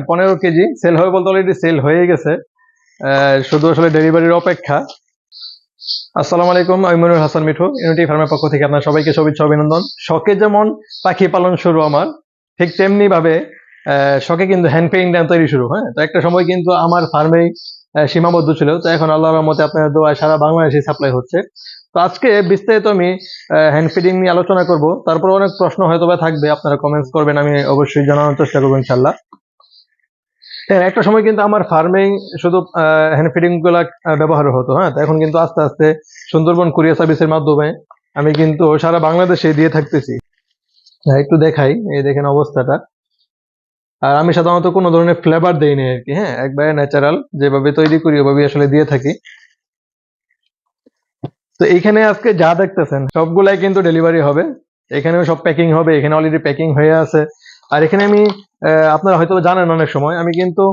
15 KG sell হবে বলতে already sell হয়ে গেছে, শুধু আসলে ডেলিভারির অপেক্ষা। আসসালামু আলাইকুম, আমি মনিরুল হাসান মিঠু, ইউনিটি ফার্মের পক্ষ থেকে আপনার সবাইকে শুভেচ্ছা অভিনন্দন। শখে যেমন পাখি পালন শুরু আমার, ঠিক তেমনি ভাবে শখে কিন্তু হ্যান্ড পেইন্টিং তৈরি শুরু। হ্যাঁ, তো একটা সময় কিন্তু আমার ফার্মেই সীমাবদ্ধ ছিল, তো এখন আল্লাহর রহমতে আপনার দোয়ায় সারা বাংলাদেশে সাপ্লাই হচ্ছে। তো আজকে বিস্তারিত আমি হ্যান্ড ফিডিং নিয়ে আলোচনা করব। তারপর অনেক প্রশ্ন হয়তো বা থাকবে, আপনারা কমেন্টস করবেন, আমি অবশ্যই জানানোর চেষ্টা করবো ইনশাল্লাহ। হ্যাঁ, একটা সময় কিন্তু আমার ফার্মেই শুধু হ্যান্ড ফিডিং গুলা ব্যবহার হতো। হ্যাঁ, তো এখন কিন্তু আস্তে আস্তে সুন্দরবন কুরিয়ার সার্ভিসের মাধ্যমে আমি কিন্তু সারা বাংলাদেশে দিয়ে থাকতেছি। হ্যাঁ, একটু দেখাই, এই দেখেন অবস্থাটা। আর আমি সাধারণত কোনো ধরনের ফ্লেভার দেই না আর কি। হ্যাঁ, একবারে ন্যাচারাল যেভাবে তৈরি করি ওভাবে আসলে দিয়ে থাকি। তো এইখানে আজকে যা দেখতেছেন সবগুলাই কিন্তু ডেলিভারি হবে। এখানেও সব প্যাকিং হবে, এখানে অলরেডি প্যাকিং হয়ে আছে। আর এখানে আমি আপনারা হয়তো জানেন অনেক সময় আমি কিন্তু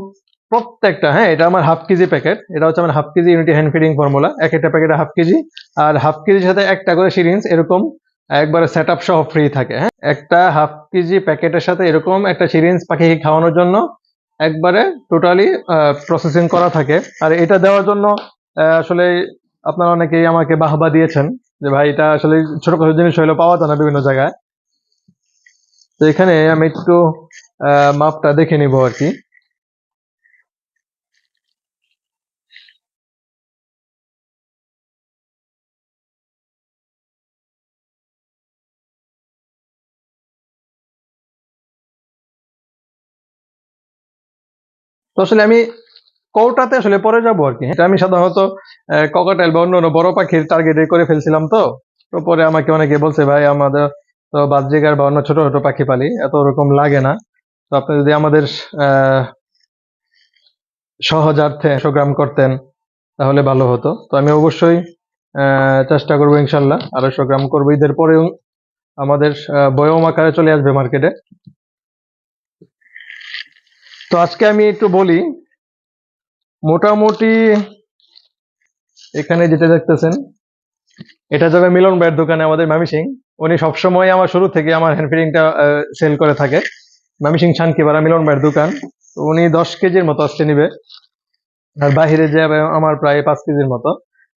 প্রত্যেকটা, হ্যাঁ, এটা আমার হাফ কেজি প্যাকেট, এটা হচ্ছে আমার half KG unity hand feeding formula. এক একটা প্যাকেটে হাফ কেজি, আর হাফ কেজির সাথে একটা করে সিরিঞ্জ এরকম একবারে সেট আপ সহ ফ্রি থাকে। হ্যাঁ, একটা হাফ কেজি প্যাকেটের সাথে এরকম একটা সিরিঞ্জ পাখিকে খাওয়ানোর জন্য একবারে টোটালি প্রসেসিং করা থাকে। আর এটা দেওয়ার জন্য আসলে আপনারা অনেকেই আমাকে বাহবা দিয়েছেন যে ভাই এটা আসলে ছোটখাটো জিনিস হইলেও পাওয়া যায় না বিভিন্ন জায়গায়। তো এখানে আমি একটু মাপটা দেখে নিব আর কি। তো আসলে আমি কৌটাতে আসলে পরে যাবো আর কি। এটা আমি সাধারণত ককাটেল বা অন্য বড় পাখির টার্গেটে করে ফেলছিলাম। তো তো পরে আমাকে অনেকে বলছে ভাই আমাদের তো বাজরিগার বা অন্য ছোট ছোট পাখি পালি, এত ওরকম লাগে না। তো আপনি যদি আমাদের সহজার্থে 100 গ্রাম করতেন তাহলে ভালো হতো। তো আমি অবশ্যই চেষ্টা করবো ইনশাল্লাহ, 250 গ্রাম করবো। ঈদের পরেও আমাদের বয়ম আকারে চলে আসবে মার্কেটে। তো আজকে আমি একটু বলি, মোটামুটি এখানে যেটা দেখতেছেন এটা যাবে মিলন ভাইয়ের দোকানে, আমাদের মামিসিং। উনি সবসময় আমার শুরু থেকে আমার হ্যান্ড ফিডিংটা সেল করে থাকে। মামিসিং শানকিপাড়া মিলন ভাইয়ের দোকান। তো উনি 10 কেজির মতো আজকে নিবে, আর বাহিরে যাবে আমার প্রায় 5 কেজির মতো।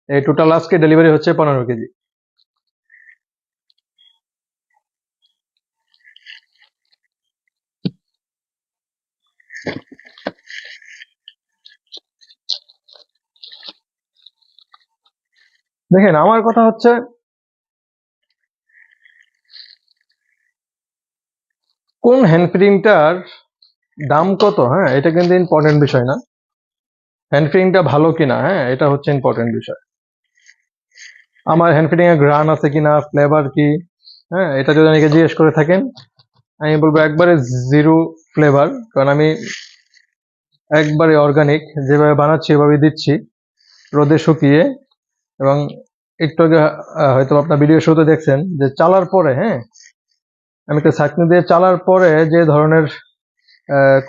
এই টোটাল আজকে ডেলিভারি হচ্ছে 15 কেজি। দেখেন, আমার কথা হচ্ছে কোন হ্যান্ড ফিডিংটার দাম কত, হ্যাঁ, এটা কিন্তু ইম্পর্টেন্ট বিষয় না। হ্যান্ড ফিডিংটা ভালো কিনা, হ্যাঁ, এটা হচ্ছে ইম্পর্টেন্ট বিষয়। আমার হ্যান্ড ফিডিং এর গ্রান আছে কিনা, ফ্লেভার কি, হ্যাঁ, এটা যদি অনেকে জিজ্ঞেস করে থাকেন, আমি বলবো একবারে জিরো ফ্লেভার। কারণ আমি একবারে অর্গানিক যেভাবে বানাচ্ছি এভাবে দিচ্ছি, রোদে শুকিয়ে। এবং একটু আগে হয়তো আপনার ভিডিও শুরুতে দেখছেন যে চালার পরে, হ্যাঁ, আমি একটা ছাঁকনি দিয়ে চালার পরে যে ধরনের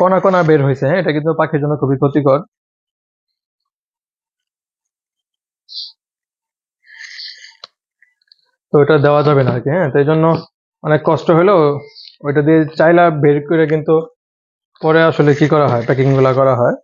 কণা কণা বের হয়েছে, হ্যাঁ, এটা কিন্তু পাখির জন্য খুবই ক্ষতিকর। তো ওটা দেওয়া যাবে না আর কি। হ্যাঁ, তো এই জন্য অনেক কষ্ট হলেও ওইটা দিয়ে চাইলা বের করে কিন্তু পরে আসলে কি করা হয়, প্যাকিং গুলা করা হয়।